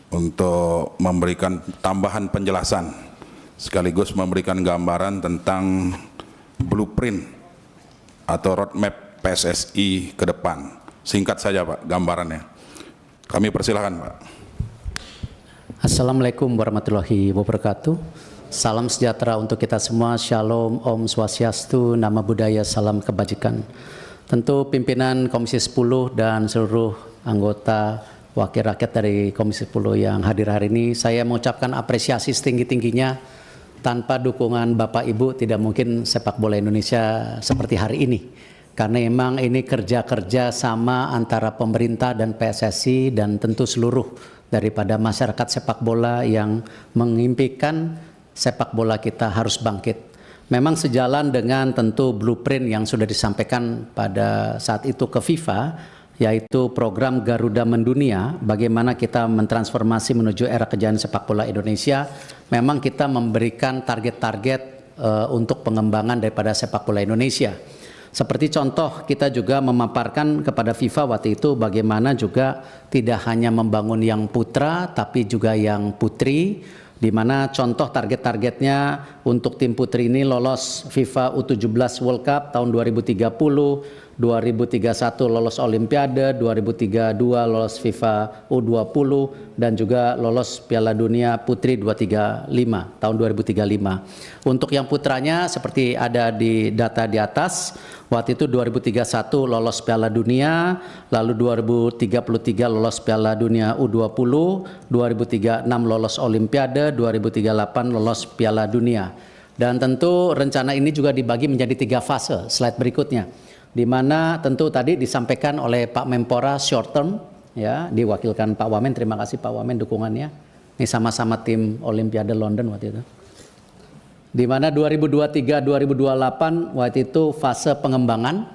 untuk memberikan tambahan penjelasan sekaligus memberikan gambaran tentang blueprint atau roadmap PSSI ke depan. Singkat saja Pak gambarannya. Kami persilahkan Pak. Assalamualaikum warahmatullahi wabarakatuh. Salam sejahtera untuk kita semua. Shalom, Om Swastiastu, Nama Budaya, Salam Kebajikan. Tentu pimpinan Komisi 10 dan seluruh anggota wakil rakyat dari Komisi 10 yang hadir hari ini, saya mengucapkan apresiasi setinggi-tingginya. Tanpa dukungan Bapak Ibu tidak mungkin sepak bola Indonesia seperti hari ini. Karena memang ini kerja-kerja sama antara pemerintah dan PSSI dan tentu seluruh daripada masyarakat sepak bola yang mengimpikan sepak bola kita harus bangkit. Memang sejalan dengan tentu blueprint yang sudah disampaikan pada saat itu ke FIFA, yaitu program Garuda Mendunia, bagaimana kita mentransformasi menuju era kejayaan sepak bola Indonesia. Memang kita memberikan target-target untuk pengembangan daripada sepak bola Indonesia. Seperti contoh, kita juga memaparkan kepada FIFA waktu itu bagaimana juga tidak hanya membangun yang putra, tapi juga yang putri, di mana contoh target-targetnya untuk tim putri ini lolos FIFA U17 World Cup tahun 2030, 2031 lolos Olimpiade, 2032 lolos FIFA U20 dan juga lolos Piala Dunia Putri 235 tahun 2035. Untuk yang putranya seperti ada di data di atas, waktu itu 2031 lolos Piala Dunia, lalu 2033 lolos Piala Dunia U20, 2036 lolos Olimpiade, 2038 lolos Piala Dunia. Dan tentu rencana ini juga dibagi menjadi 3 fase, slide berikutnya. Di mana tentu tadi disampaikan oleh Pak Menpora short term, ya, diwakilkan Pak Wamen. Terima kasih Pak Wamen dukungannya. Ini sama-sama tim Olimpiade London waktu itu. Di mana 2023-2028 waktu itu fase pengembangan,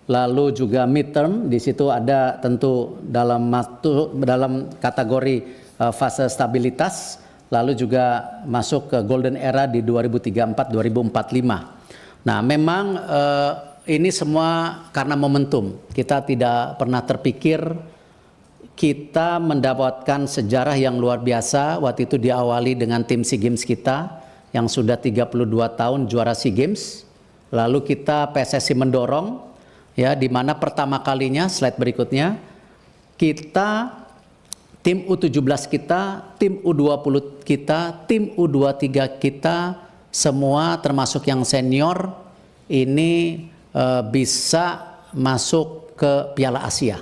lalu juga midterm. Di situ ada tentu dalam kategori fase stabilitas, lalu juga masuk ke golden era di 2034-2045. Nah, memang ini semua karena momentum. Kita tidak pernah terpikir kita mendapatkan sejarah yang luar biasa. Waktu itu diawali dengan tim SEA Games kita yang sudah 32 tahun juara SEA Games. Lalu kita PSSI mendorong, ya, di mana pertama kalinya, slide berikutnya, kita tim U17 kita, tim U20 kita, tim U23 kita, semua termasuk yang senior ini bisa masuk ke Piala Asia.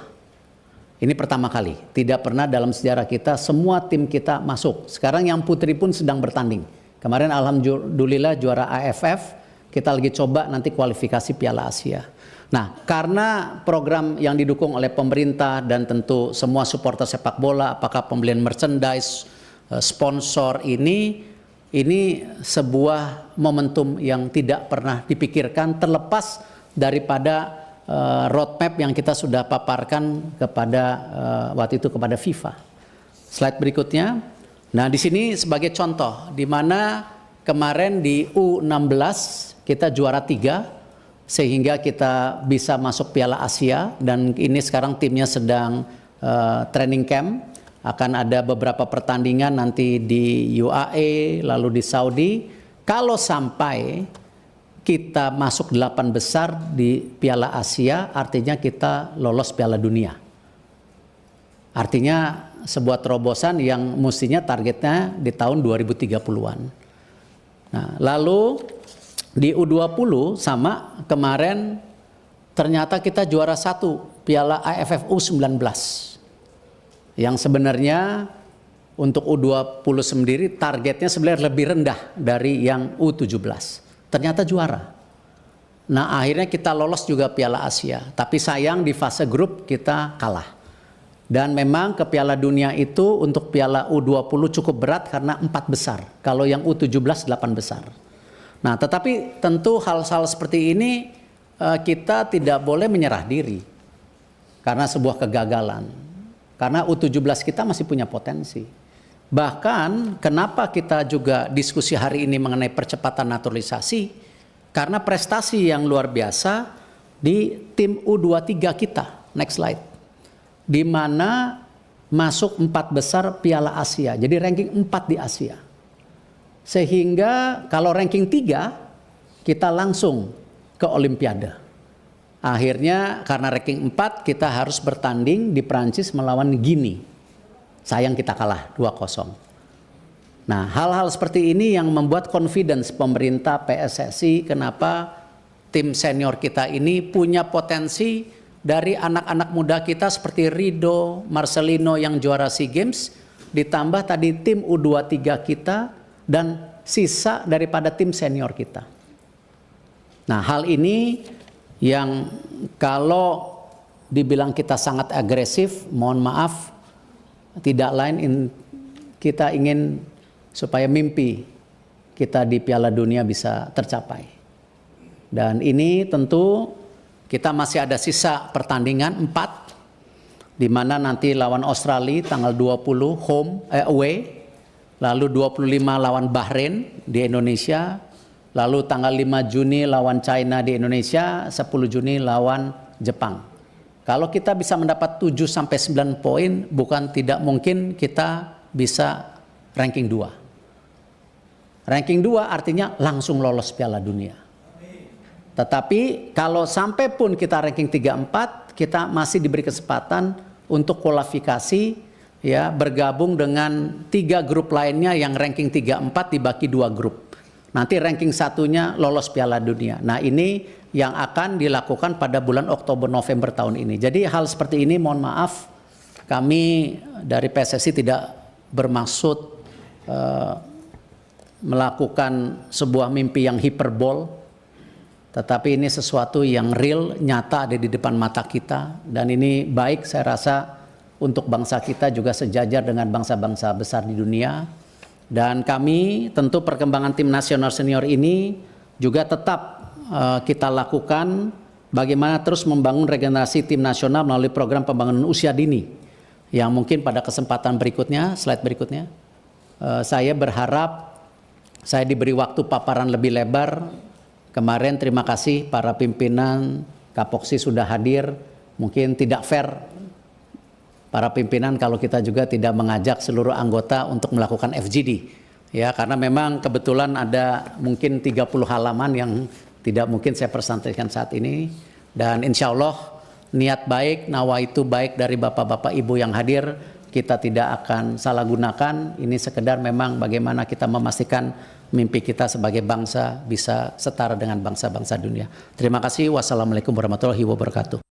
Ini pertama kali, tidak pernah dalam sejarah kita semua tim kita masuk. Sekarang yang putri pun sedang bertanding. Kemarin alhamdulillah juara AFF, kita lagi coba nanti kualifikasi Piala Asia. Nah, karena program yang didukung oleh pemerintah dan tentu semua supporter sepak bola, apakah pembelian merchandise, sponsor, ini sebuah momentum yang tidak pernah dipikirkan, terlepas daripada roadmap yang kita sudah paparkan kepada waktu itu kepada FIFA. Slide berikutnya. Nah, di sini sebagai contoh, di mana kemarin di U16 kita juara 3, sehingga kita bisa masuk Piala Asia, dan ini sekarang timnya sedang training camp. Akan ada beberapa pertandingan nanti di UAE, lalu di Saudi. Kalau sampai kita masuk 8 besar di Piala Asia, artinya kita lolos Piala Dunia. Artinya sebuah terobosan yang mestinya targetnya di tahun 2030-an. Nah, lalu di U20 sama, kemarin ternyata kita juara 1 Piala AFF U19. Yang sebenarnya untuk U20 sendiri targetnya sebenarnya lebih rendah dari yang U17. Ternyata juara. Nah, akhirnya kita lolos juga Piala Asia. Tapi sayang di fase grup kita kalah. Dan memang ke Piala Dunia itu untuk Piala U20 cukup berat karena 4 besar. Kalau yang U17 8 besar. Nah, tetapi tentu hal-hal seperti ini kita tidak boleh menyerah diri. Karena sebuah kegagalan. Karena U17 kita masih punya potensi. Bahkan kenapa kita juga diskusi hari ini mengenai percepatan naturalisasi, karena prestasi yang luar biasa di tim U23 kita. Next slide. Di mana masuk 4 besar Piala Asia. Jadi ranking 4 di Asia. Sehingga kalau ranking 3 kita langsung ke Olimpiade. Akhirnya karena ranking 4 kita harus bertanding di Prancis melawan Guinea. Sayang kita kalah 2-0. Nah, hal-hal seperti ini yang membuat confidence pemerintah PSSI kenapa tim senior kita ini punya potensi dari anak-anak muda kita seperti Rido, Marcelino yang juara SEA Games, ditambah tadi tim U23 kita dan sisa daripada tim senior kita. Nah, hal ini yang kalau dibilang kita sangat agresif, mohon maaf, tidak lain kita ingin supaya mimpi kita di Piala Dunia bisa tercapai. Dan ini tentu kita masih ada sisa pertandingan 4, di mana nanti lawan Australia tanggal 20 away, lalu 25 lawan Bahrain di Indonesia, lalu tanggal 5 Juni lawan China di Indonesia, 10 Juni lawan Jepang. Kalau kita bisa mendapat 7-9 poin, bukan tidak mungkin kita bisa ranking 2. Ranking 2 artinya langsung lolos Piala Dunia. Tetapi kalau sampai pun kita ranking 3-4, kita masih diberi kesempatan untuk kualifikasi, ya, bergabung dengan 3 grup lainnya yang ranking 3-4 dibagi 2 grup. Nanti ranking 1-nya lolos Piala Dunia. Nah, ini yang akan dilakukan pada bulan Oktober-November tahun ini. Jadi hal seperti ini mohon maaf, kami dari PSSI tidak bermaksud melakukan sebuah mimpi yang hiperbol, tetapi ini sesuatu yang real, nyata ada di depan mata kita, dan ini baik saya rasa untuk bangsa kita juga sejajar dengan bangsa-bangsa besar di dunia. Dan kami tentu perkembangan tim nasional senior ini juga tetap kita lakukan bagaimana terus membangun regenerasi tim nasional melalui program pembangunan usia dini, yang mungkin pada kesempatan berikutnya, slide berikutnya, saya berharap saya diberi waktu paparan lebih lebar. Kemarin terima kasih para pimpinan Kapoksi sudah hadir. Mungkin tidak fair para pimpinan kalau kita juga tidak mengajak seluruh anggota untuk melakukan FGD. Ya, karena memang kebetulan ada mungkin 30 halaman yang tidak mungkin saya presentasikan saat ini. Dan insya Allah niat baik, nawaitu baik dari bapak-bapak ibu yang hadir, kita tidak akan salah gunakan. Ini sekedar memang bagaimana kita memastikan mimpi kita sebagai bangsa bisa setara dengan bangsa-bangsa dunia. Terima kasih. Wassalamualaikum warahmatullahi wabarakatuh.